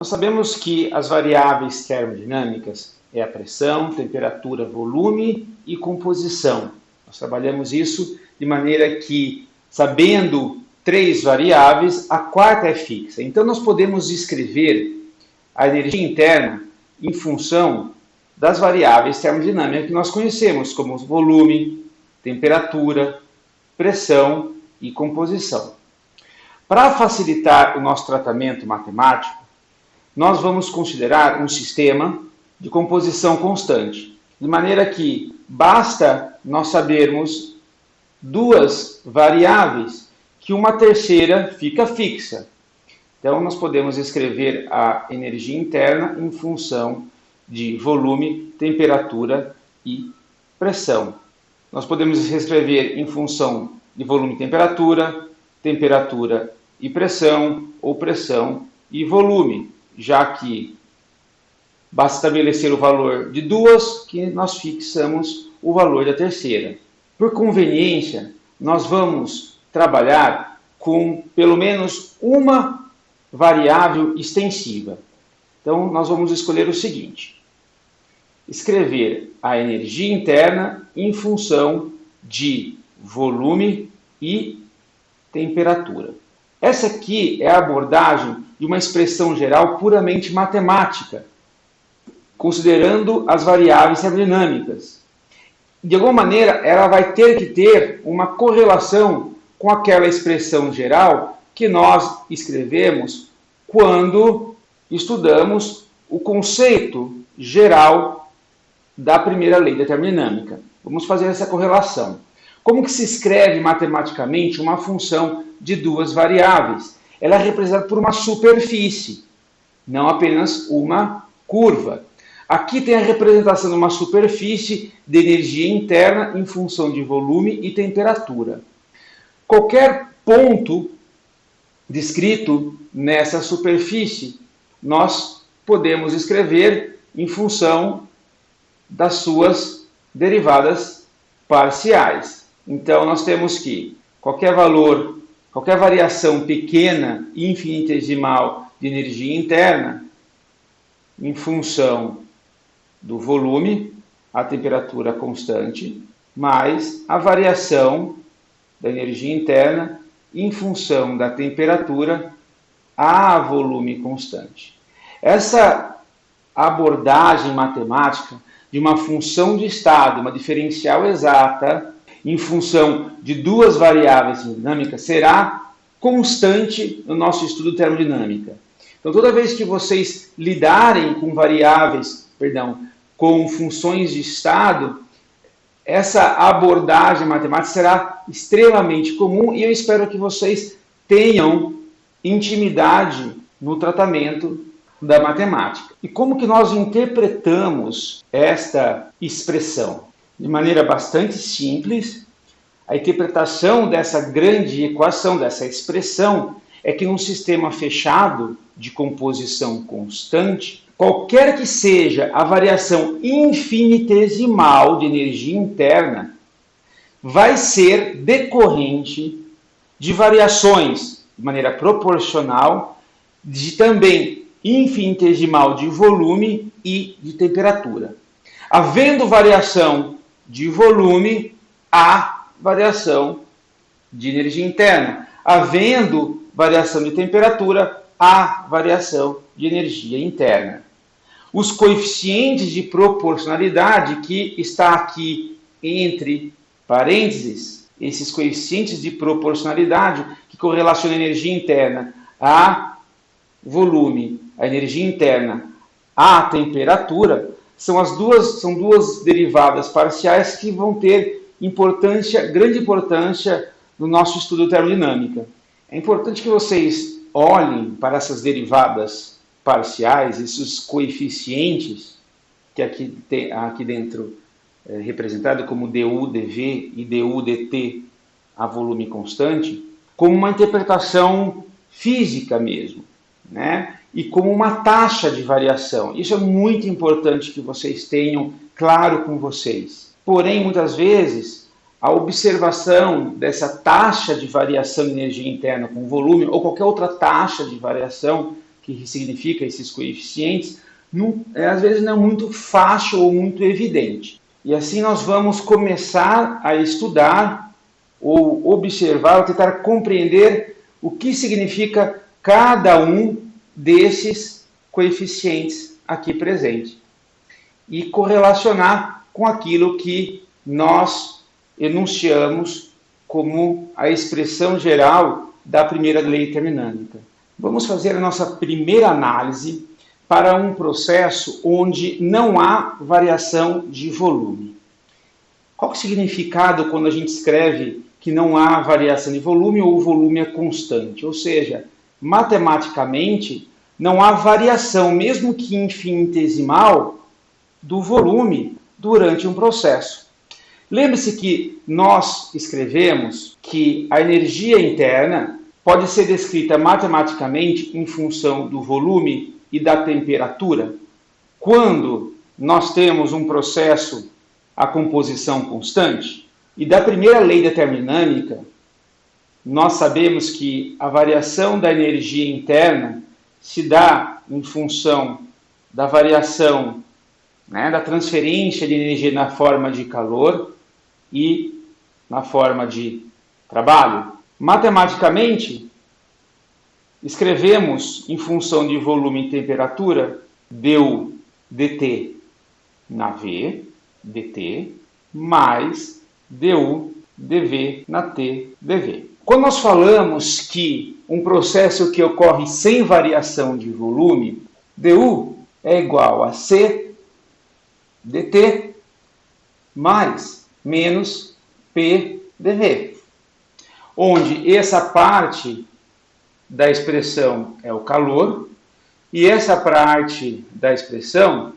Nós sabemos que as variáveis termodinâmicas é a pressão, temperatura, volume e composição. Nós trabalhamos isso de maneira que, sabendo três variáveis, a quarta é fixa. Então, nós podemos escrever a energia interna em função das variáveis termodinâmicas que nós conhecemos, como volume, temperatura, pressão e composição. Para facilitar o nosso tratamento matemático, nós vamos considerar um sistema de composição constante, de maneira que basta nós sabermos duas variáveis que uma terceira fica fixa. Então, nós podemos escrever a energia interna em função de volume, temperatura e pressão. Nós podemos escrever em função de volume e temperatura, temperatura e pressão, ou pressão e volume, já que basta estabelecer o valor de duas que nós fixamos o valor da terceira. Por conveniência, nós vamos trabalhar com pelo menos uma variável extensiva. Então, nós vamos escolher o seguinte: escrever a energia interna em função de volume e temperatura. Essa aqui é a abordagem de uma expressão geral puramente matemática, considerando as variáveis termodinâmicas. De alguma maneira, ela vai ter que ter uma correlação com aquela expressão geral que nós escrevemos quando estudamos o conceito geral da primeira lei da termodinâmica. Vamos fazer essa correlação. Como que se escreve matematicamente uma função de duas variáveis? Ela é representada por uma superfície, não apenas uma curva. Aqui tem a representação de uma superfície de energia interna em função de volume e temperatura. Qualquer ponto descrito nessa superfície, nós podemos escrever em função das suas derivadas parciais. Então, nós temos que qualquer valor, qualquer variação pequena e infinitesimal de energia interna, em função do volume, a temperatura constante, mais a variação da energia interna em função da temperatura a volume constante. Essa abordagem matemática de uma função de estado, uma diferencial exata, em função de duas variáveis dinâmicas, será constante no nosso estudo de termodinâmica. Então, toda vez que vocês lidarem com com funções de estado, essa abordagem matemática será extremamente comum e eu espero que vocês tenham intimidade no tratamento da matemática. E como que nós interpretamos esta expressão? De maneira bastante simples, a interpretação dessa grande equação, dessa expressão, é que num sistema fechado de composição constante, qualquer que seja a variação infinitesimal de energia interna, vai ser decorrente de variações de maneira proporcional, de também infinitesimal de volume e de temperatura. Havendo variação de volume, há variação de energia interna. Havendo variação de temperatura, há variação de energia interna. Os coeficientes de proporcionalidade, que está aqui entre parênteses, esses coeficientes de proporcionalidade que correlacionam a energia interna a volume, a energia interna à temperatura, são duas derivadas parciais que vão ter grande importância no nosso estudo de termodinâmica. É importante que vocês olhem para essas derivadas parciais, esses coeficientes, que aqui dentro é representado como du, dv e du, dt a volume constante, como uma interpretação física mesmo, né? E como uma taxa de variação. Isso é muito importante que vocês tenham claro com vocês. Porém, muitas vezes, a observação dessa taxa de variação de energia interna com volume ou qualquer outra taxa de variação que significa esses coeficientes, às vezes não é muito fácil ou muito evidente. E assim nós vamos começar a estudar ou observar, ou tentar compreender o que significa cada um desses coeficientes aqui presentes e correlacionar com aquilo que nós enunciamos como a expressão geral da primeira lei termodinâmica. Vamos fazer a nossa primeira análise para um processo onde não há variação de volume. Qual é o significado quando a gente escreve que não há variação de volume ou o volume é constante? Ou seja, matematicamente, não há variação, mesmo que infinitesimal, do volume durante um processo. Lembre-se que nós escrevemos que a energia interna pode ser descrita matematicamente em função do volume e da temperatura. Quando nós temos um processo a composição constante, e da primeira lei da termodinâmica, nós sabemos que a variação da energia interna se dá em função da variação, da transferência de energia na forma de calor e na forma de trabalho. Matematicamente, escrevemos em função de volume e temperatura du dt na V, dt, mais du dv na t dv. Quando nós falamos que um processo que ocorre sem variação de volume, du é igual a c dt mais menos p dv, onde essa parte da expressão é o calor e essa parte da expressão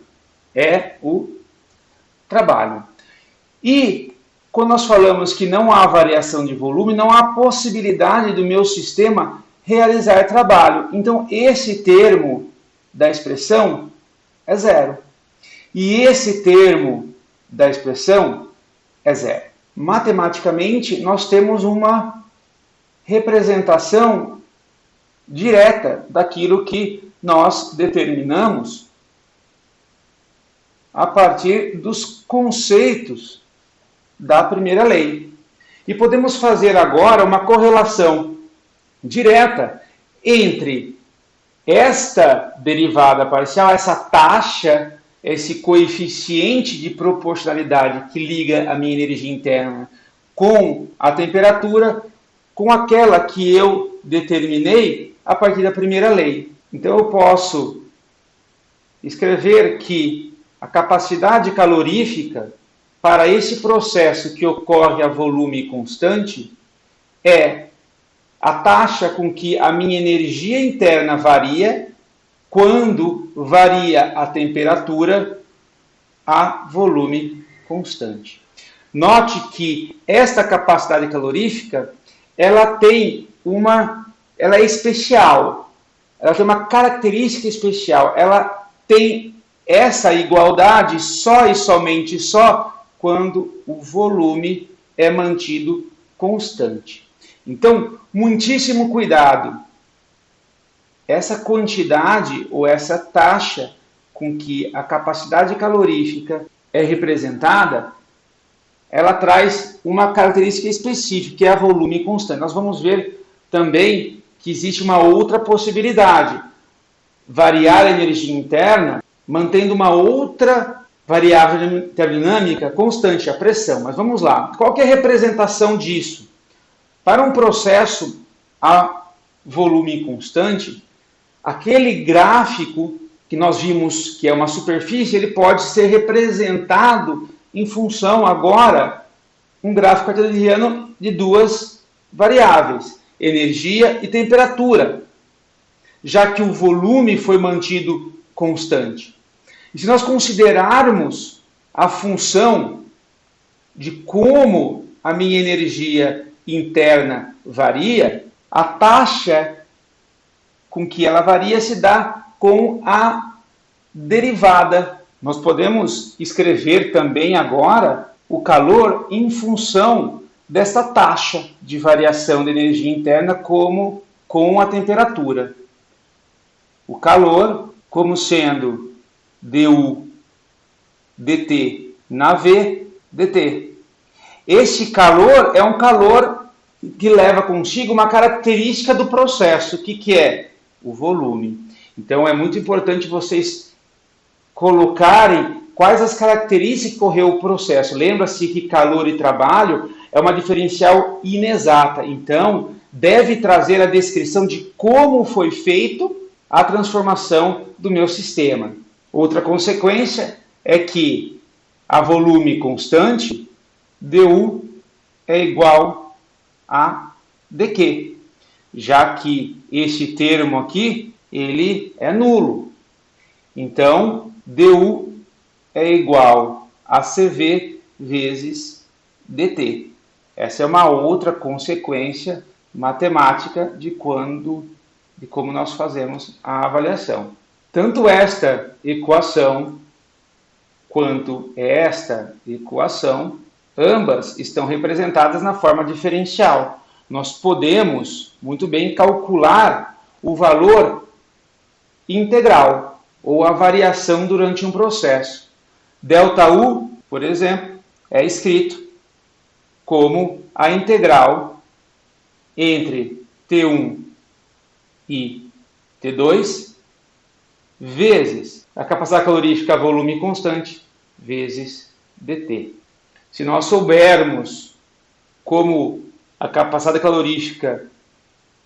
é o trabalho. E quando nós falamos que não há variação de volume, não há possibilidade do meu sistema realizar trabalho. Então, esse termo da expressão é zero. E esse termo da expressão é zero. Matematicamente, nós temos uma representação direta daquilo que nós determinamos a partir dos conceitos da primeira lei. E podemos fazer agora uma correlação direta entre esta derivada parcial, essa taxa, esse coeficiente de proporcionalidade que liga a minha energia interna com a temperatura, com aquela que eu determinei a partir da primeira lei. Então eu posso escrever que a capacidade calorífica para esse processo que ocorre a volume constante é a taxa com que a minha energia interna varia quando varia a temperatura a volume constante. Note que esta capacidade calorífica, ela é especial, ela tem uma característica especial, ela tem essa igualdade só e somente só quando o volume é mantido constante. Então, muitíssimo cuidado. Essa quantidade ou essa taxa com que a capacidade calorífica é representada, ela traz uma característica específica, que é a volume constante. Nós vamos ver também que existe uma outra possibilidade. Variar a energia interna mantendo uma outra variável termodinâmica constante, a pressão. Mas vamos lá. Qual que é a representação disso? Para um processo a volume constante, aquele gráfico que nós vimos que é uma superfície, ele pode ser representado em função agora um gráfico cartesiano de duas variáveis, energia e temperatura, já que o volume foi mantido constante. E se nós considerarmos a função de como a minha energia interna varia, a taxa com que ela varia se dá com a derivada. Nós podemos escrever também agora o calor em função desta taxa de variação da energia interna como com a temperatura. o calor como sendo du dt na V dt. Este calor é um calor que leva consigo uma característica do processo. O que é? O volume. Então é muito importante vocês colocarem quais as características que correu o processo. Lembra-se que calor e trabalho é uma diferencial inexata. Então deve trazer a descrição de como foi feito a transformação do meu sistema. Outra consequência é que a volume constante, du, é igual a dq, já que este termo aqui, ele é nulo. Então, du é igual a cv vezes dt. Essa é uma outra consequência matemática de como nós fazemos a avaliação. Tanto esta equação quanto esta equação, ambas estão representadas na forma diferencial. Nós podemos muito bem calcular o valor integral ou a variação durante um processo. Δu, por exemplo, é escrito como a integral entre T1 e T2 vezes a capacidade calorífica volume constante vezes dt. Se nós soubermos como a capacidade calorífica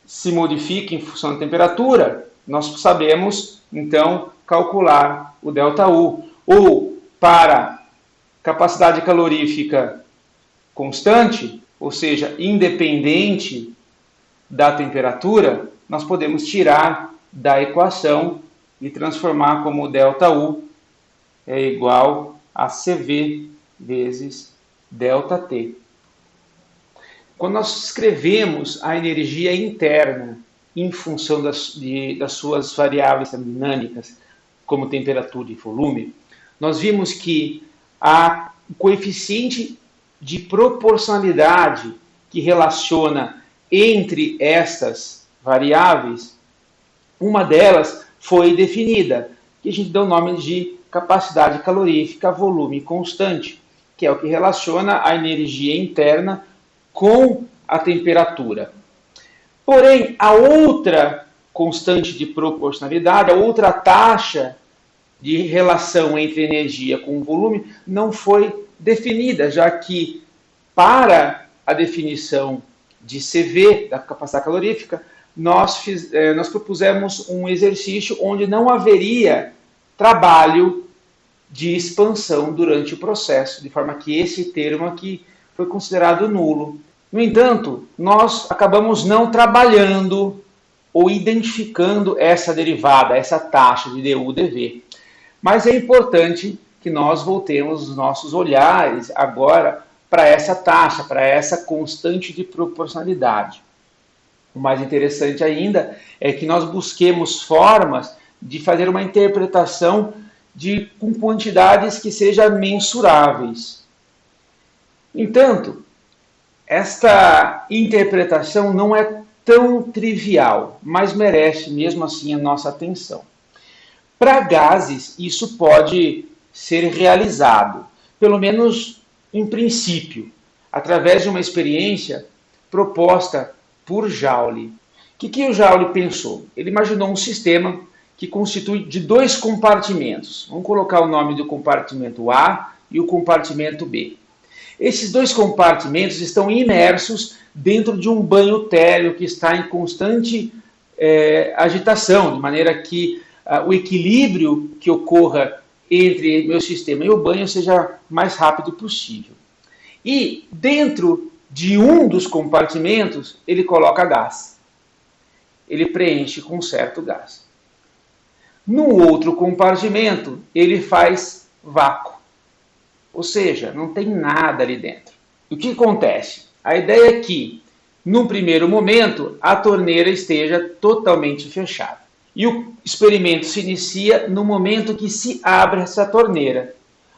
se modifica em função da temperatura, nós sabemos então calcular o ΔU. Ou para capacidade calorífica constante, ou seja, independente da temperatura, nós podemos tirar da equação e transformar como ΔU é igual a CV vezes ΔT. Quando nós escrevemos a energia interna em função das suas variáveis termodinâmicas, como temperatura e volume, nós vimos que o coeficiente de proporcionalidade que relaciona entre estas variáveis, uma delas foi definida, que a gente deu o nome de capacidade calorífica volume constante, que é o que relaciona a energia interna com a temperatura. Porém, a outra constante de proporcionalidade, a outra taxa de relação entre energia com volume, não foi definida, já que para a definição de CV, da capacidade calorífica, nós propusemos um exercício onde não haveria trabalho de expansão durante o processo, de forma que esse termo aqui foi considerado nulo. No entanto, nós acabamos não trabalhando ou identificando essa derivada, essa taxa de du/dv. Mas é importante que nós voltemos os nossos olhares agora para essa taxa, para essa constante de proporcionalidade. O mais interessante ainda é que nós busquemos formas de fazer uma interpretação com quantidades que sejam mensuráveis. Entanto, esta interpretação não é tão trivial, mas merece mesmo assim a nossa atenção. Para gases, isso pode ser realizado, pelo menos em princípio, através de uma experiência proposta por Joule. O que o Joule pensou? Ele imaginou um sistema que constitui de dois compartimentos. Vamos colocar o nome do compartimento A e o compartimento B. Esses dois compartimentos estão imersos dentro de um banho térmico que está em constante agitação, de maneira que o equilíbrio que ocorra entre meu sistema e o banho seja mais rápido possível. E dentro de um dos compartimentos, ele coloca gás. Ele preenche com certo gás. No outro compartimento, ele faz vácuo. Ou seja, não tem nada ali dentro. O que acontece? A ideia é que, num primeiro momento, a torneira esteja totalmente fechada. E o experimento se inicia no momento que se abre essa torneira.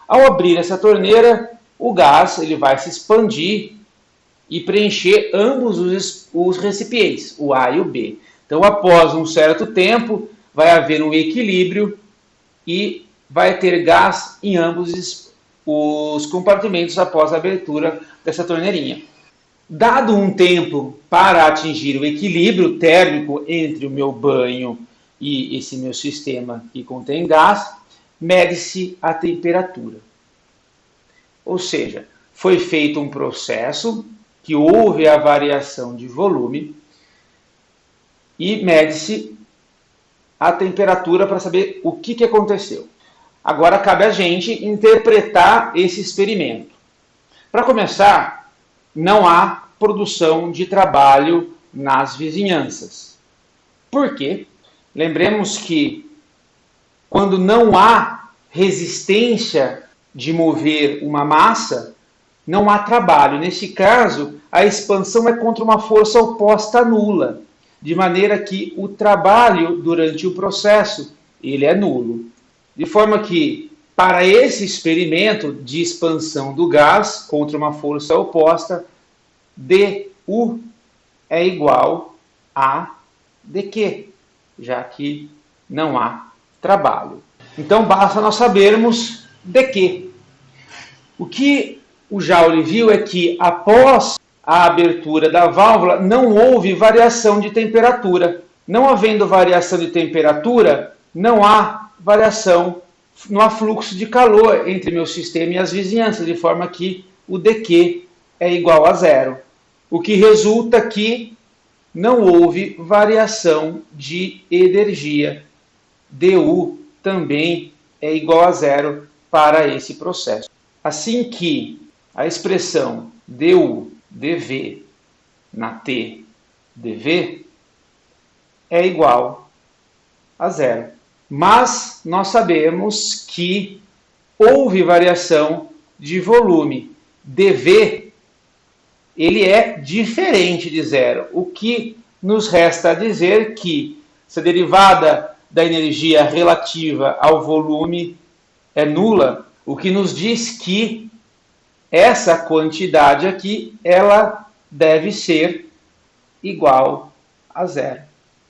Ao abrir essa torneira, o gás ele vai se expandir e preencher ambos os recipientes, o A e o B. Então, após um certo tempo, vai haver um equilíbrio e vai ter gás em ambos os compartimentos após a abertura dessa torneirinha. Dado um tempo para atingir o equilíbrio térmico entre o meu banho e esse meu sistema que contém gás, mede-se a temperatura. Ou seja, foi feito um processo que houve a variação de volume e mede-se a temperatura para saber o que aconteceu. Agora cabe a gente interpretar esse experimento. Para começar, não há produção de trabalho nas vizinhanças. Por quê? Lembremos que quando não há resistência de mover uma massa, não há trabalho. Nesse caso, a expansão é contra uma força oposta nula, de maneira que o trabalho durante o processo ele é nulo. De forma que, para esse experimento de expansão do gás contra uma força oposta, dU é igual a dQ, já que não há trabalho. Então basta nós sabermos dQ. O que o Joule viu é que após a abertura da válvula não houve variação de temperatura. Não havendo variação de temperatura, não há variação, não há fluxo de calor entre meu sistema e as vizinhanças, de forma que o dQ é igual a zero. O que resulta que não houve variação de energia. dU também é igual a zero para esse processo. Assim que a expressão dU dV na T dV é igual a zero. Mas nós sabemos que houve variação de volume. dV ele é diferente de zero, o que nos resta dizer que se a derivada da energia relativa ao volume é nula, o que nos diz que essa quantidade aqui ela deve ser igual a zero.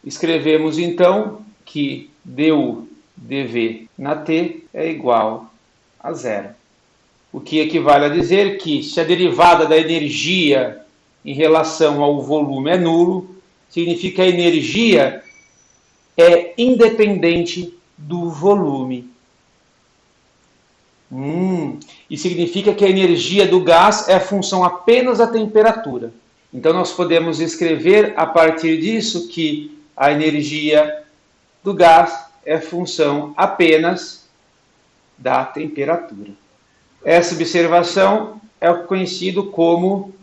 Escrevemos então que dU dV na T é igual a zero. O que equivale a dizer que se a derivada da energia em relação ao volume é nulo, significa que a energia é independente do volume. E significa que a energia do gás é função apenas da temperatura. Então nós podemos escrever a partir disso que a energia do gás é função apenas da temperatura. Essa observação é conhecido como...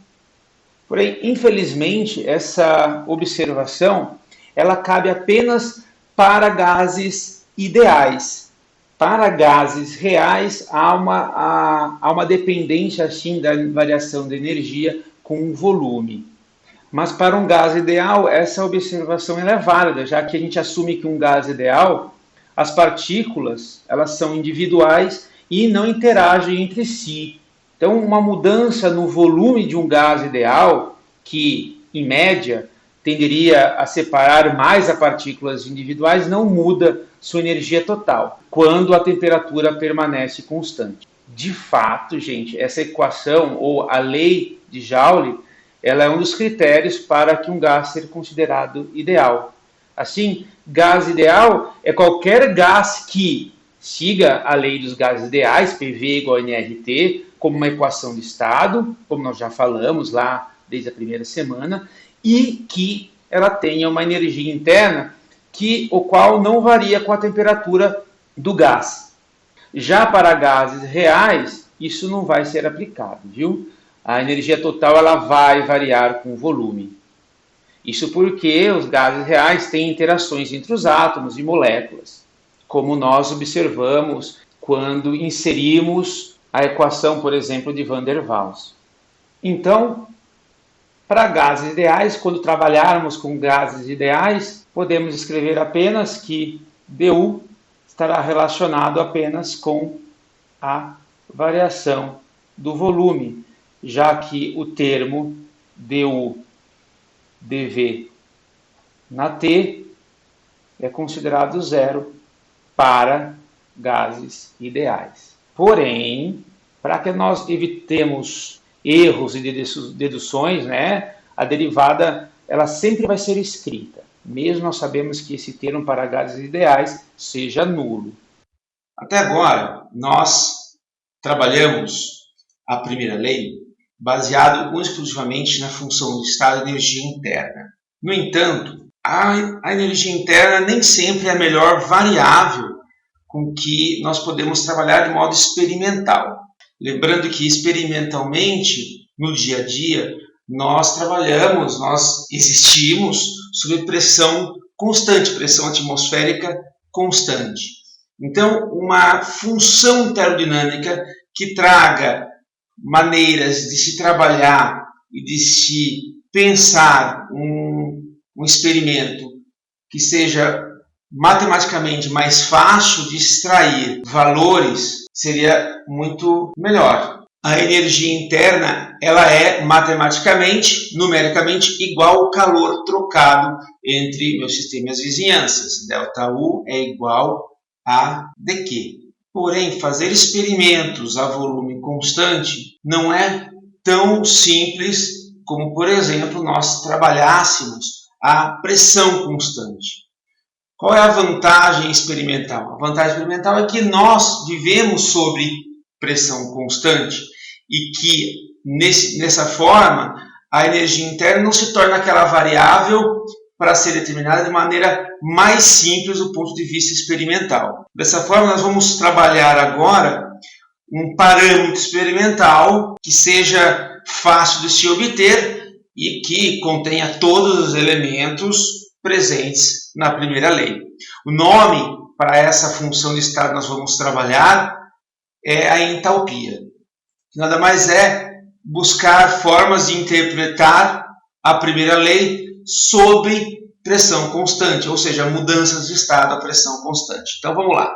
Porém, infelizmente, essa observação ela cabe apenas para gases ideais. Para gases reais, há uma dependência assim, da variação da energia com o volume. Mas para um gás ideal, essa observação ela é válida, já que a gente assume que um gás ideal, as partículas elas são individuais e não interagem entre si. Então, uma mudança no volume de um gás ideal, que, em média, tenderia a separar mais as partículas individuais, não muda sua energia total, quando a temperatura permanece constante. De fato, gente, essa equação, ou a lei de Joule, ela é um dos critérios para que um gás seja considerado ideal. Assim, gás ideal é qualquer gás que siga a lei dos gases ideais, PV igual a nRT, como uma equação de estado, como nós já falamos lá desde a primeira semana, e que ela tenha uma energia interna o qual não varia com a temperatura do gás. Já para gases reais, isso não vai ser aplicado, viu? A energia total ela vai variar com o volume. Isso porque os gases reais têm interações entre os átomos e moléculas, como nós observamos quando inserimos a equação, por exemplo, de Van der Waals. Então, para gases ideais, quando trabalharmos com gases ideais, podemos escrever apenas que dU estará relacionado apenas com a variação do volume, já que o termo dU dV na T é considerado zero para gases ideais. Porém, para que nós evitemos erros e deduções, né, a derivada ela sempre vai ser escrita, mesmo nós sabemos que esse termo para gases ideais seja nulo. Até agora, nós trabalhamos a primeira lei baseado exclusivamente na função de estado de energia interna. No entanto, a energia interna nem sempre é a melhor variável com que nós podemos trabalhar de modo experimental. Lembrando que experimentalmente, no dia a dia, nós trabalhamos, nós existimos sob pressão constante, pressão atmosférica constante. Então, uma função termodinâmica que traga maneiras de se trabalhar e de se pensar um experimento que seja matematicamente mais fácil de extrair valores seria muito melhor. A energia interna ela é matematicamente, numericamente igual ao calor trocado entre meu sistema e as vizinhanças. ΔU é igual a dQ. Porém, fazer experimentos a volume constante não é tão simples como, por exemplo, nós trabalhássemos a pressão constante. Qual é a vantagem experimental? A vantagem experimental é que nós vivemos sob pressão constante e que, nessa forma, a energia interna não se torna aquela variável para ser determinada de maneira mais simples do ponto de vista experimental. Dessa forma, nós vamos trabalhar agora um parâmetro experimental que seja fácil de se obter e que contenha todos os elementos presentes na primeira lei. O nome para essa função de estado que nós vamos trabalhar é a entalpia. Nada mais é buscar formas de interpretar a primeira lei sob pressão constante, ou seja, mudanças de estado a pressão constante. Então vamos lá.